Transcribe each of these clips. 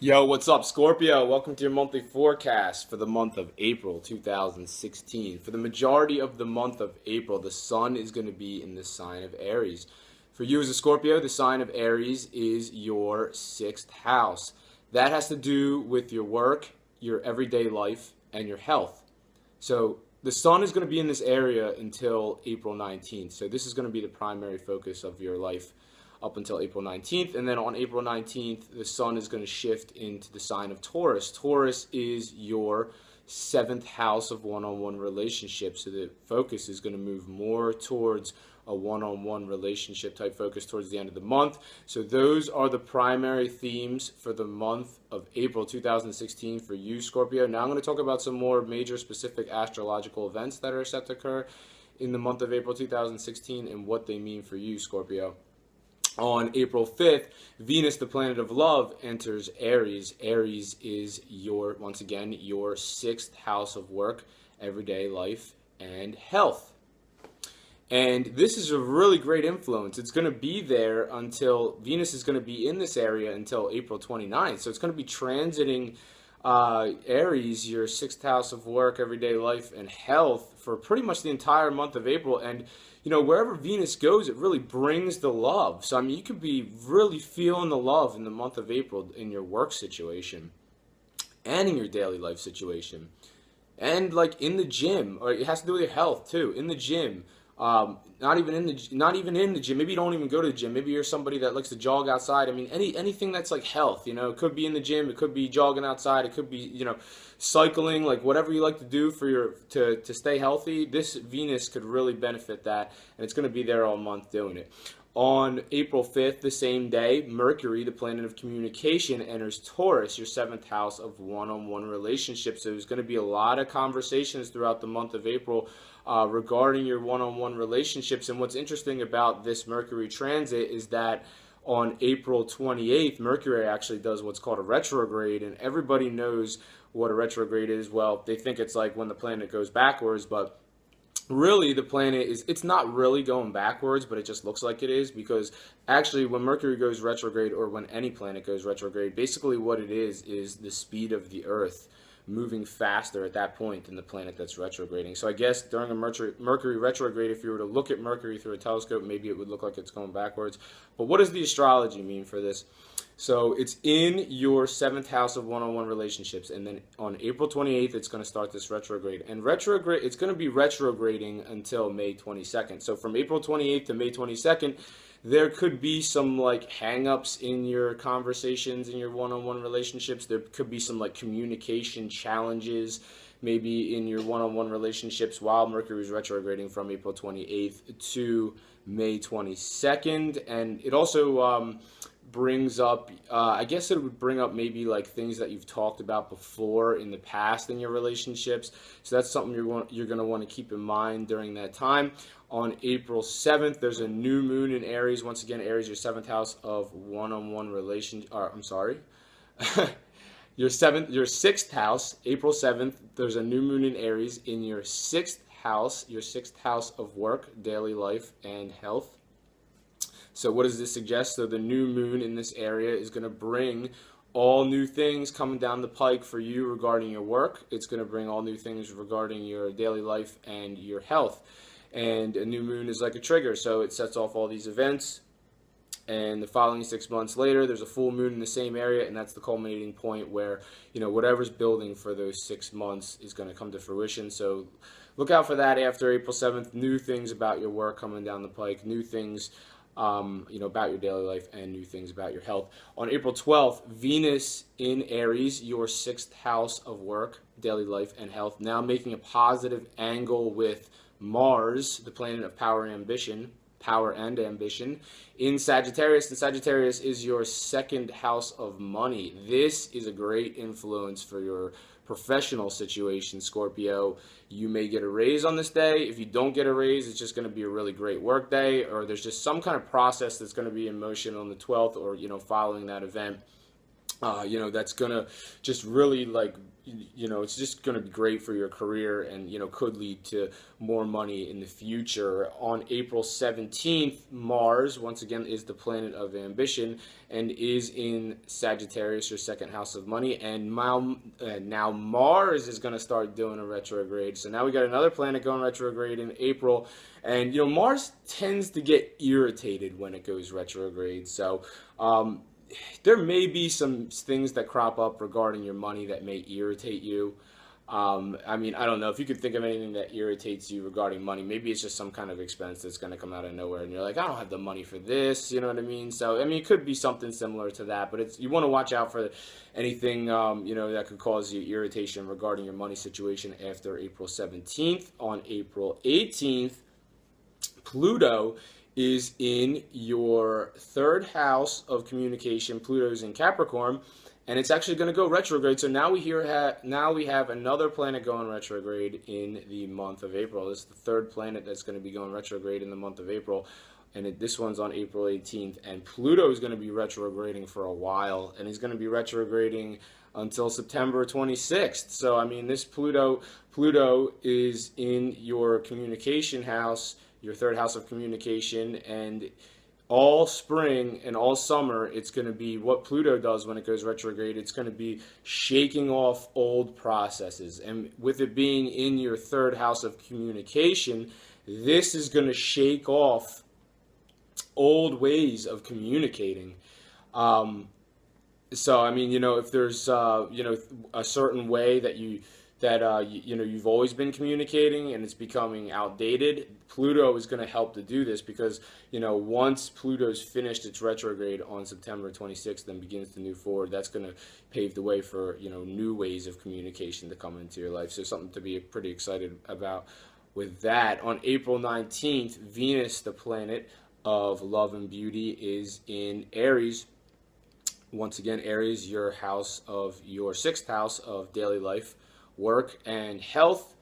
Yo, what's up, Scorpio? Welcome to your monthly forecast for the month of April 2016. For the majority of the month of April, the sun is going to be in the sign of Aries. For you as a Scorpio, the sign of Aries is your sixth house. That has to do with your work, your everyday life, and your health. So the sun is going to be in this area until April 19th. So this is going to be the primary focus of your life up until April 19th. And then on April 19th, the sun is going to shift into the sign of Taurus. Taurus is your seventh house of one-on-one relationships. So the focus is going to move more towards a one-on-one relationship type focus towards the end of the month. So those are the primary themes for the month of April 2016 for you, Scorpio. Now I'm going to talk about some more major specific astrological events that are set to occur in the month of April 2016 and what they mean for you, Scorpio. On April 5th, Venus, the planet of love, enters Aries. Aries is once again, your sixth house of work, everyday life, and health. And this is a really great influence. It's going to be there until Venus is going to be in this area until April 29th. So it's going to be transiting Aries, your sixth house of work, everyday life, and health for pretty much the entire month of April. And wherever Venus goes, it really brings the love. So, I mean, you could be really feeling the love in the month of April in your work situation and in your daily life situation. And, like, in the gym, or it has to do with your health, too, in the gym. Not even in the gym. Maybe you don't even go to the gym. Maybe you're somebody that likes to jog outside. I mean, anything that's like health, it could be in the gym, it could be jogging outside, it could be, cycling, like whatever you like to do for to stay healthy. This Venus could really benefit that, and it's going to be there all month doing it. On April 5th, the same day, Mercury, the planet of communication, enters Taurus, your seventh house of one-on-one relationships. So there's going to be a lot of conversations throughout the month of April regarding your one-on-one relationships. And what's interesting about this Mercury transit is that on April 28th, Mercury actually does what's called a retrograde, and everybody knows what a retrograde is. Well, they think it's like when the planet goes backwards, but really the planet it's not really going backwards, but it just looks like it is, because actually when Mercury goes retrograde, or when any planet goes retrograde, basically what it is the speed of the Earth moving faster at that point than the planet that's retrograding. So I guess during a Mercury retrograde, if you were to look at Mercury through a telescope, maybe it would look like it's going backwards. But what does the astrology mean for this? So it's in your seventh house of one-on-one relationships, and then on April 28th, it's going to start this retrograde. And it's going to be retrograding until May 22nd. So from April 28th to May 22nd, there could be some like hang-ups in your conversations, in your one-on-one relationships. There could be some like communication challenges maybe in your one-on-one relationships while Mercury is retrograding from April 28th to May 22nd. And it also brings up, I guess it would bring up maybe like things that you've talked about before in the past in your relationships. So that's something you're going to want to keep in mind during that time. On April 7th, there's a new moon in Aries. Once again, Aries, your seventh house of one-on-one relationship. I'm sorry. Your sixth house, April 7th, there's a new moon in Aries in your sixth house of work, daily life, and health. So what does this suggest? So the new moon in this area is going to bring all new things coming down the pike for you regarding your work. It's going to bring all new things regarding your daily life and your health. And a new moon is like a trigger, so it sets off all these events. And the following 6 months later, there's a full moon in the same area, and that's the culminating point where, whatever's building for those 6 months is going to come to fruition. So look out for that after April 7th. New things about your work coming down the pike, new things about your daily life, and new things about your health. On April 12th, Venus in Aries, your sixth house of work, daily life, and health, now making a positive angle with Mars, the planet of power and ambition, in Sagittarius. And Sagittarius is your second house of money. This is a great influence for your professional situation, Scorpio. You may get a raise on this day. If you don't get a raise, it's just going to be a really great work day, or there's just some kind of process that's going to be in motion on the 12th, or following that event that's gonna just really like, it's just gonna be great for your career, and could lead to more money in the future. On April 17th, Mars once again is the planet of ambition and is in Sagittarius, your second house of money. And now Mars is gonna start doing a retrograde. So now we got another planet going retrograde in April, and Mars tends to get irritated when it goes retrograde. So there may be some things that crop up regarding your money that may irritate you. I mean, I don't know if you could think of anything that irritates you regarding money. Maybe it's just some kind of expense that's going to come out of nowhere, and you're like, I don't have the money for this. You know what I mean? So, I mean, it could be something similar to that, but you want to watch out for anything, that could cause you irritation regarding your money situation after April 17th. On April 18th, Pluto is in your third house of communication. Pluto is in Capricorn, and it's actually going to go retrograde. So now we have another planet going retrograde in the month of April. This is the third planet that's going to be going retrograde in the month of April, and this one's on April 18th. And Pluto is going to be retrograding for a while, and he's going to be retrograding until September 26th. So I mean, this Pluto is in your communication house, your third house of communication, and all spring and all summer, it's going to be what Pluto does when it goes retrograde. It's going to be shaking off old processes. And with it being in your third house of communication, this is going to shake off old ways of communicating. So, I mean, if there's, a certain way that you've always been communicating and it's becoming outdated, Pluto is going to help to do this, because once Pluto's finished its retrograde on September 26th and begins to move forward, that's going to pave the way for new ways of communication to come into your life. So something to be pretty excited about with that. On April 19th, Venus, the planet of love and beauty, is in Aries. Once again, Aries, your sixth house of daily life, work, and health.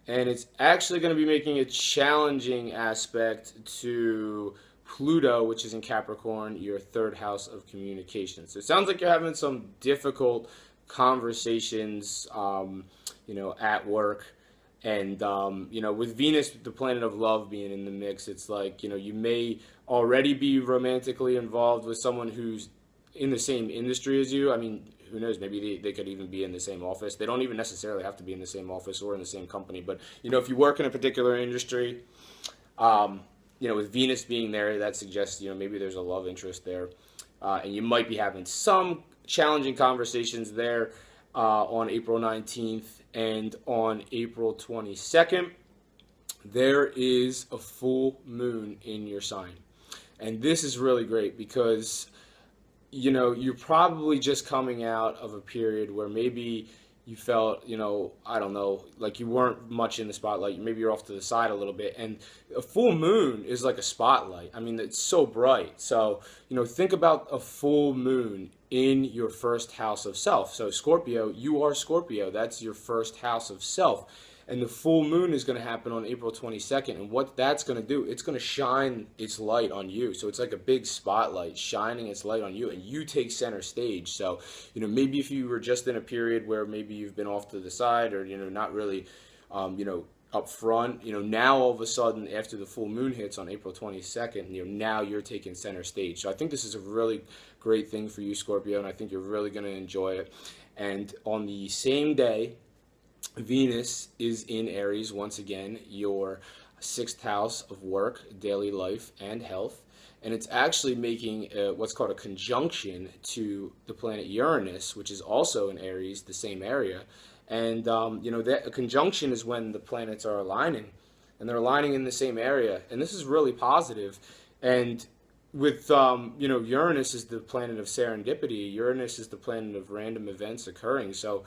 And it's actually going to be making a challenging aspect to Pluto, which is in Capricorn, your third house of communication. So it sounds like you're having some difficult conversations, at work. And, with Venus, the planet of love, being in the mix, it's like, you may already be romantically involved with someone who's in the same industry as you. I mean, who knows, maybe they could even be in the same office. They don't even necessarily have to be in the same office or in the same company. But, if you work in a particular industry, with Venus being there, that suggests, maybe there's a love interest there. And you might be having some challenging conversations there on April 19th. And on April 22nd, there is a full moon in your sign. And this is really great because you're probably just coming out of a period where maybe you felt, I don't know, like you weren't much in the spotlight. Maybe you're off to the side a little bit. And a full moon is like a spotlight. I mean, it's so bright. So, think about a full moon in your first house of self. So Scorpio, you are Scorpio. That's your first house of self. And the full moon is going to happen on April 22nd. And what that's going to do, it's going to shine its light on you. So it's like a big spotlight shining its light on you, and you take center stage. So, maybe if you were just in a period where maybe you've been off to the side or, not really, up front, now all of a sudden after the full moon hits on April 22nd, now you're taking center stage. So I think this is a really great thing for you, Scorpio, and I think you're really going to enjoy it. And on the same day, Venus is in Aries, once again, your sixth house of work, daily life, and health. And it's actually making what's called a conjunction to the planet Uranus, which is also in Aries, the same area. And, that a conjunction is when the planets are aligning, and they're aligning in the same area. And this is really positive. And with, Uranus is the planet of serendipity. Uranus is the planet of random events occurring. So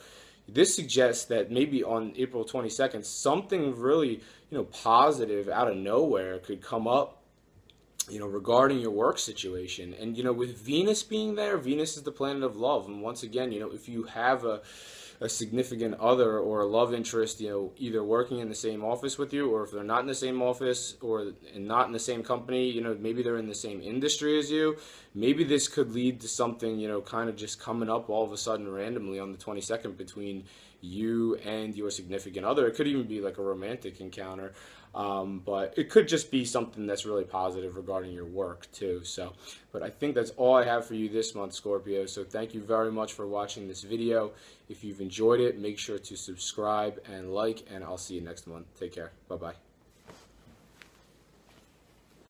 this suggests that maybe on April 22nd, something really, positive out of nowhere could come up regarding your work situation. And, with Venus being there, Venus is the planet of love. And once again, if you have a significant other or a love interest, either working in the same office with you, or if they're not in the same office and not in the same company, maybe they're in the same industry as you, maybe this could lead to something, kind of just coming up all of a sudden randomly on the 22nd between you and your significant other. It could even be like a romantic encounter. But it could just be something that's really positive regarding your work too. But I think that's all I have for you this month, Scorpio. So thank you very much for watching this video. If you've enjoyed it, make sure to subscribe and like, and I'll see you next month. Take care. Bye-bye.